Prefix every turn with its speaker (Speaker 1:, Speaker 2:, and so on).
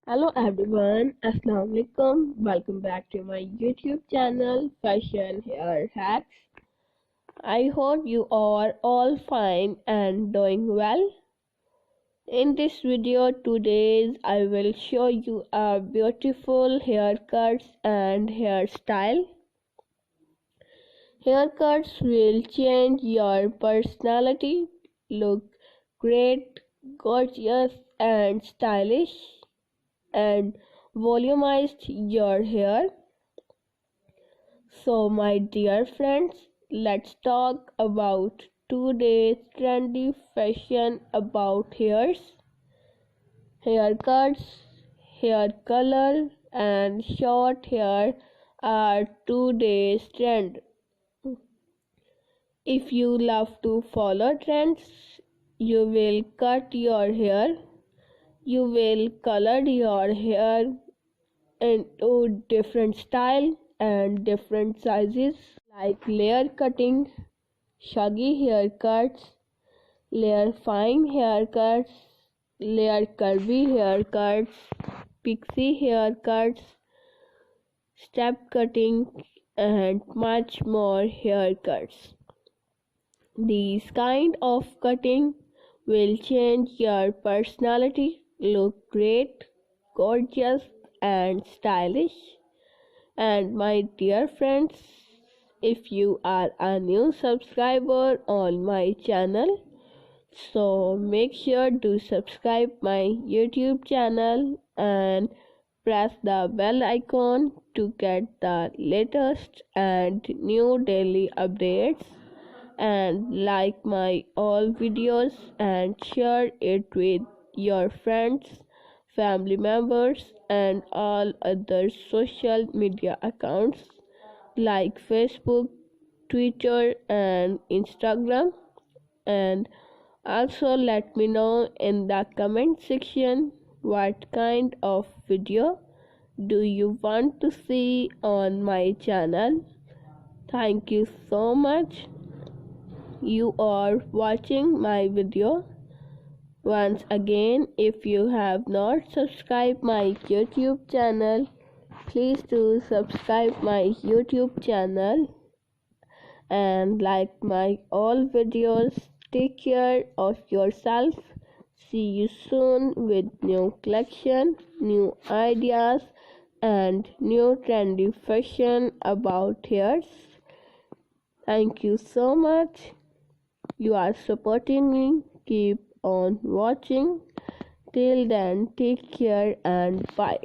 Speaker 1: Hello everyone, Assalamu alaikum. Welcome back to my YouTube channel, Fashion Hair Hacks. I hope you are all fine and doing well. In this video today, I will show you a beautiful haircuts and hairstyle. Haircuts will change your personality, look great, gorgeous and stylish, and volumized your hair. So, my dear friends, let's talk about today's trendy fashion about hairs, haircuts, hair color, and short hair are today's trend. If you love to follow trends, you will cut your hair, you will color your hair into different style and different sizes like layer cutting, shaggy haircuts, layer fine haircuts, layer curvy haircuts, pixie haircuts, step cutting, and much more haircuts. These kind of cutting will change your personality, look great, gorgeous, and stylish. And my dear friends, if you are a new subscriber on my channel, so make sure to subscribe my YouTube channel and press the bell icon to get the latest and new daily updates, and like my all videos and share it with your friends, family members, and all other social media accounts like Facebook, Twitter, and Instagram. And also let me know in the comment section what kind of video do you want to see on my channel. Thank you so much. You are watching my video. Once again, if you have not subscribed my YouTube channel, please do subscribe my YouTube channel and like my all videos. Take care of yourself. See you soon with new collection, new ideas, and new trendy fashion about hairs. Thank you so much. You are supporting me. Keep on watching. Till then, take care and bye.